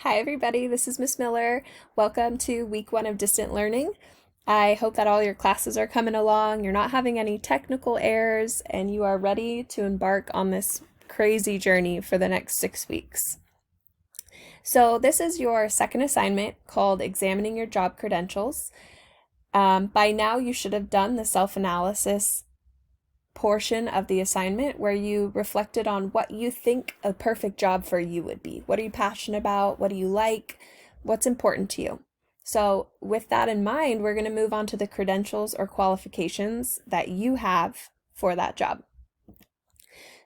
Hi everybody, this is Miss Miller. Welcome to week 1 of distant learning. I hope that all your classes are coming along, you're not having any technical errors, and you are ready to embark on this crazy journey for the next 6 weeks. So this is your second assignment called Examining Your Job Credentials. By now you should have done the self-analysis portion of the assignment where you reflected on what you think a perfect job for you would be. What are you passionate about? What do you like? What's important to you? So with that in mind, we're going to move on to the credentials or qualifications that you have for that job.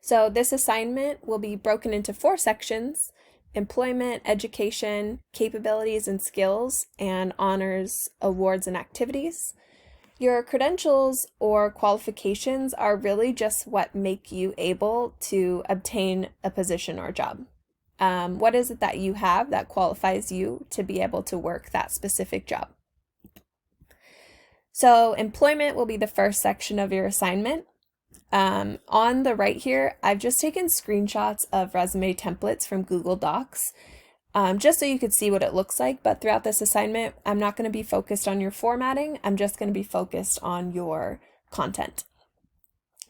So this assignment will be broken into 4 sections: employment, education, capabilities and skills, and honors, awards, and activities. Your credentials or qualifications are really just what make you able to obtain a position or job. What is it that you have that qualifies you to be able to work that specific job? So employment will be the first section of your assignment. On the right here, I've just taken screenshots of resume templates from Google Docs. Just so you could see what it looks like, but throughout this assignment, I'm not going to be focused on your formatting. I'm just going to be focused on your content.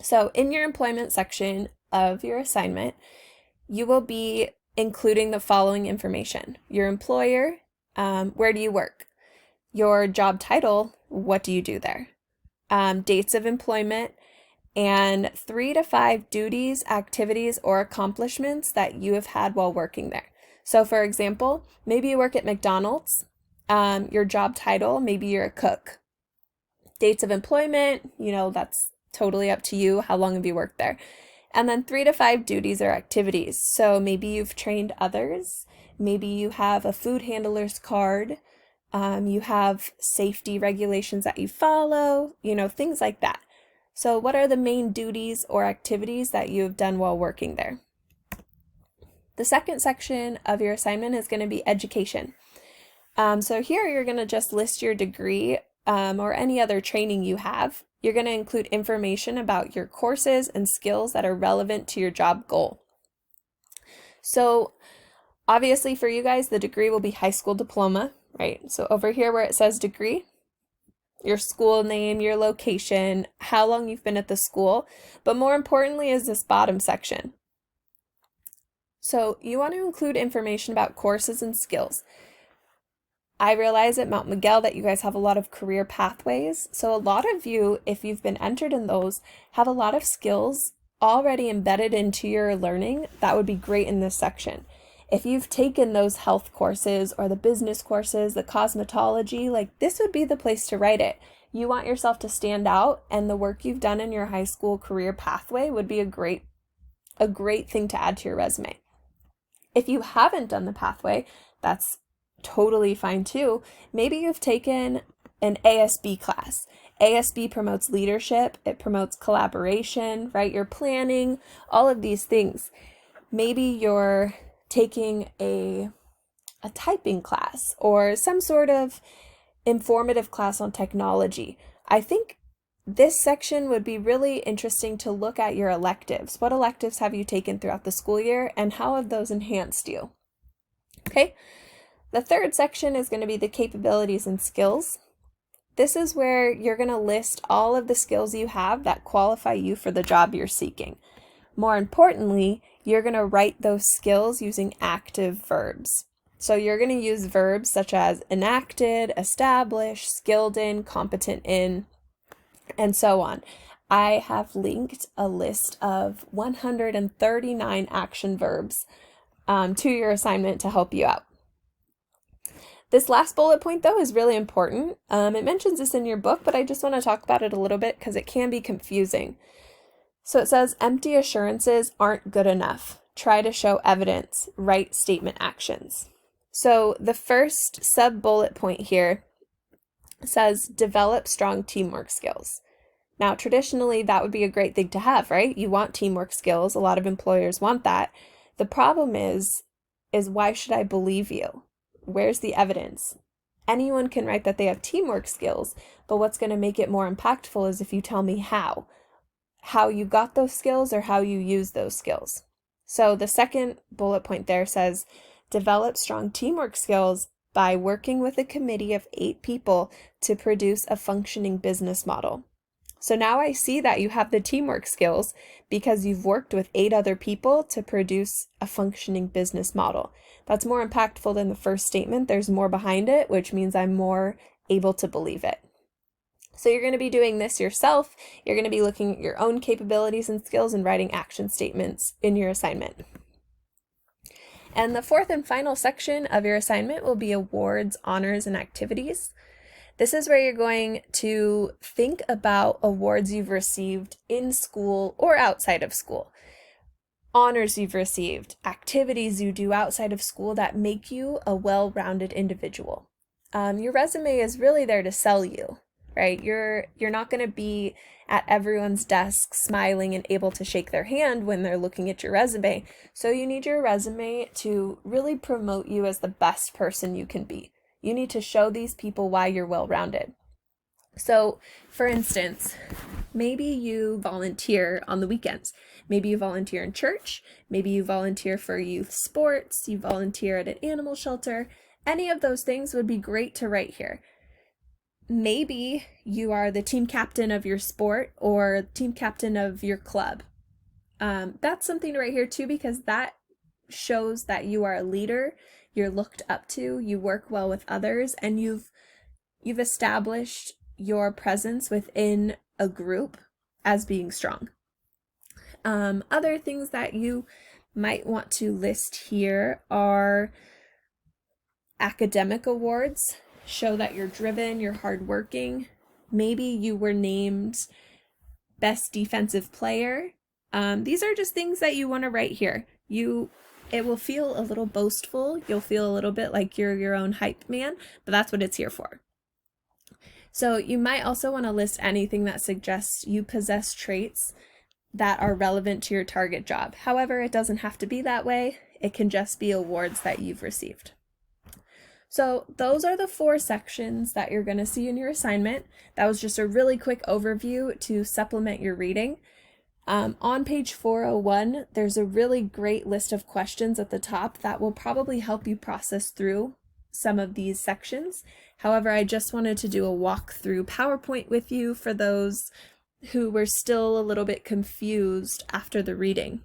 So in your employment section of your assignment, you will be including the following information: your employer, where do you work? Your job title, what do you do there? Dates of employment, and 3 to 5 duties, activities, or accomplishments that you have had while working there. So for example, maybe you work at McDonald's, your job title, maybe you're a cook. Dates of employment, that's totally up to you. How long have you worked there? And then 3 to 5 duties or activities. So maybe you've trained others. Maybe you have a food handler's card. You have safety regulations that you follow, things like that. So what are the main duties or activities that you have done while working there? The second section of your assignment is going to be education. So here you're going to just list your degree or any other training you have. You're going to include information about your courses and skills that are relevant to your job goal. So obviously for you guys, the degree will be high school diploma, right? So over here where it says degree, your school name, your location, how long you've been at the school, but more importantly is this bottom section. So you want to include information about courses and skills. I realize at Mount Miguel that you guys have a lot of career pathways. So a lot of you, if you've been entered in those, have a lot of skills already embedded into your learning. That would be great in this section. If you've taken those health courses or the business courses, the cosmetology, this would be the place to write it. You want yourself to stand out, and the work you've done in your high school career pathway would be a great thing to add to your resume. If you haven't done the pathway, that's totally fine too. Maybe you've taken an ASB class. ASB promotes leadership, it promotes collaboration, right? You're planning, all of these things. Maybe you're taking a typing class or some sort of informative class on technology. I think this section would be really interesting to look at your electives. What electives have you taken throughout the school year, and how have those enhanced you? Okay, the third section is going to be the capabilities and skills. This is where you're going to list all of the skills you have that qualify you for the job you're seeking. More importantly, you're going to write those skills using active verbs. So you're going to use verbs such as enacted, established, skilled in, competent in, and so on. I have linked a list of 139 action verbs to your assignment to help you out. This last bullet point, though, is really important. It mentions this in your book, but I just want to talk about it a little bit because it can be confusing. So it says, empty assurances aren't good enough. Try to show evidence. Write statement actions. So the first sub-bullet point here says, develop strong teamwork skills. Now, traditionally, that would be a great thing to have, right? You want teamwork skills. A lot of employers want that. The problem is why should I believe you? Where's the evidence? Anyone can write that they have teamwork skills, but what's going to make it more impactful is if you tell me how you got those skills or how you use those skills. So the second bullet point there says, Develop strong teamwork skills by working with a committee of 8 people to produce a functioning business model. So now I see that you have the teamwork skills because you've worked with 8 other people to produce a functioning business model. That's more impactful than the first statement. There's more behind it, which means I'm more able to believe it. So you're going to be doing this yourself. You're going to be looking at your own capabilities and skills and writing action statements in your assignment. And the fourth and final section of your assignment will be awards, honors, and activities. This is where you're going to think about awards you've received in school or outside of school, honors you've received, activities you do outside of school that make you a well-rounded individual. Your resume is really there to sell you, right? You're not going to be at everyone's desk smiling and able to shake their hand when they're looking at your resume. So you need your resume to really promote you as the best person you can be. You need to show these people why you're well-rounded. So, for instance, maybe you volunteer on the weekends. Maybe you volunteer in church. Maybe you volunteer for youth sports. You volunteer at an animal shelter. Any of those things would be great to write here. Maybe you are the team captain of your sport or team captain of your club. That's something to write here too, because that shows that you are a leader, you're looked up to, you work well with others, and you've established your presence within a group as being strong. Other things that you might want to list here are academic awards. Show that you're driven, you're hardworking. Maybe you were named best defensive player. These are just things that you want to write here. It will feel a little boastful. You'll feel a little bit like you're your own hype man, but that's what it's here for. So you might also want to list anything that suggests you possess traits that are relevant to your target job. However, it doesn't have to be that way. It can just be awards that you've received. So those are the 4 sections that you're going to see in your assignment. That was just a really quick overview to supplement your reading. On page 401, there's a really great list of questions at the top that will probably help you process through some of these sections. However, I just wanted to do a walkthrough PowerPoint with you for those who were still a little bit confused after the reading.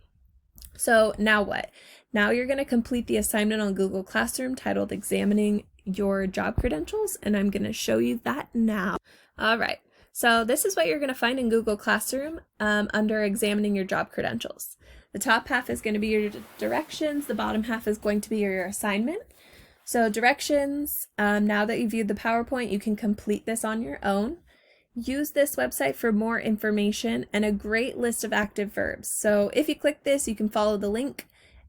So now what? Now you're going to complete the assignment on Google Classroom titled Examining Your Job Credentials, and I'm going to show you that now. All right. So this is what you're going to find in Google Classroom under Examining Your Job Credentials. The top half is going to be your directions. The bottom half is going to be your assignment. So directions, now that you've viewed the PowerPoint, you can complete this on your own. Use this website for more information and a great list of active verbs. So if you click this, you can follow the link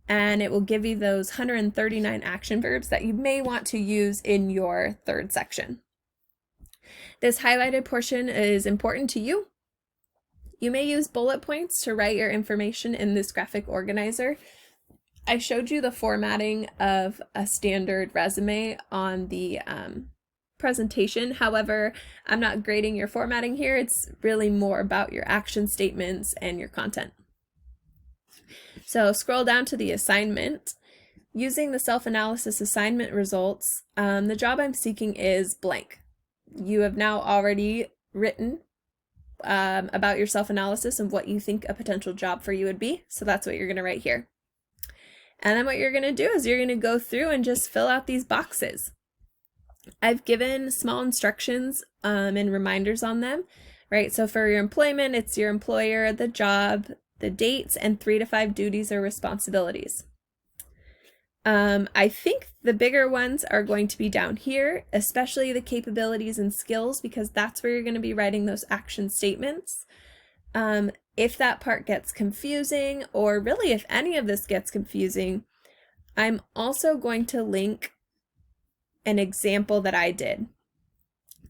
and it will give you those 139 action verbs that you may want to use in your 3rd section. This highlighted portion is important to you. You may use bullet points to write your information in this graphic organizer. I showed you the formatting of a standard resume on the presentation. However, I'm not grading your formatting here. It's really more about your action statements and your content. So scroll down to the assignment. Using the self-analysis assignment results, the job I'm seeking is blank. You have now already written about your self-analysis and what you think a potential job for you would be. So that's what you're going to write here. And then what you're going to do is you're going to go through and just fill out these boxes. I've given small instructions and reminders on them, right? So for your employment, it's your employer, the job, the dates, and 3 to 5 duties or responsibilities. I think the bigger ones are going to be down here, especially the capabilities and skills, because that's where you're going to be writing those action statements. If that part gets confusing, or really if any of this gets confusing, I'm also going to link an example that I did.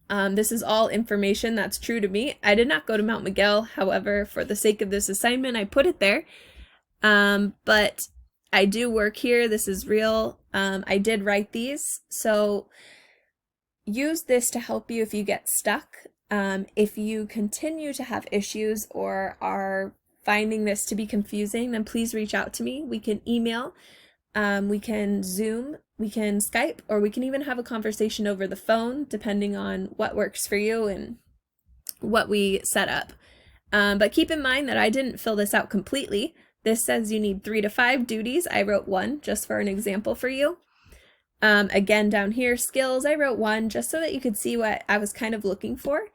This is all information that's true to me. I did not go to Mount Miguel. However, for the sake of this assignment, I put it there. But I do work here. This is real. I did write these. So use this to help you if you get stuck. If you continue to have issues or are finding this to be confusing, then please reach out to me. We can email. We can Zoom, we can Skype, or we can even have a conversation over the phone, depending on what works for you and what we set up. But keep in mind that I didn't fill this out completely. This says you need 3 to 5 duties. I wrote 1 just for an example for you. Again, down here, skills, I wrote 1 just so that you could see what I was kind of looking for,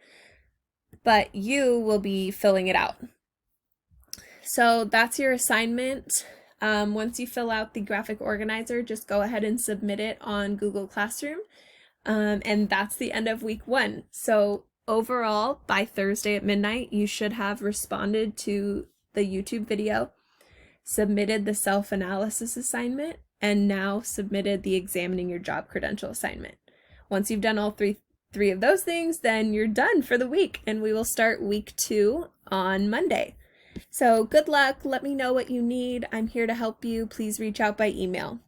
but you will be filling it out. So that's your assignment. Once you fill out the graphic organizer, just go ahead and submit it on Google Classroom. And that's the end of week 1. So overall, by Thursday at midnight, you should have responded to the YouTube video, submitted the self-analysis assignment, and now submitted the examining your job credential assignment. Once you've done all three of those things, then you're done for the week, and we will start week 2 on Monday. So good luck. Let me know what you need. I'm here to help you. Please reach out by email.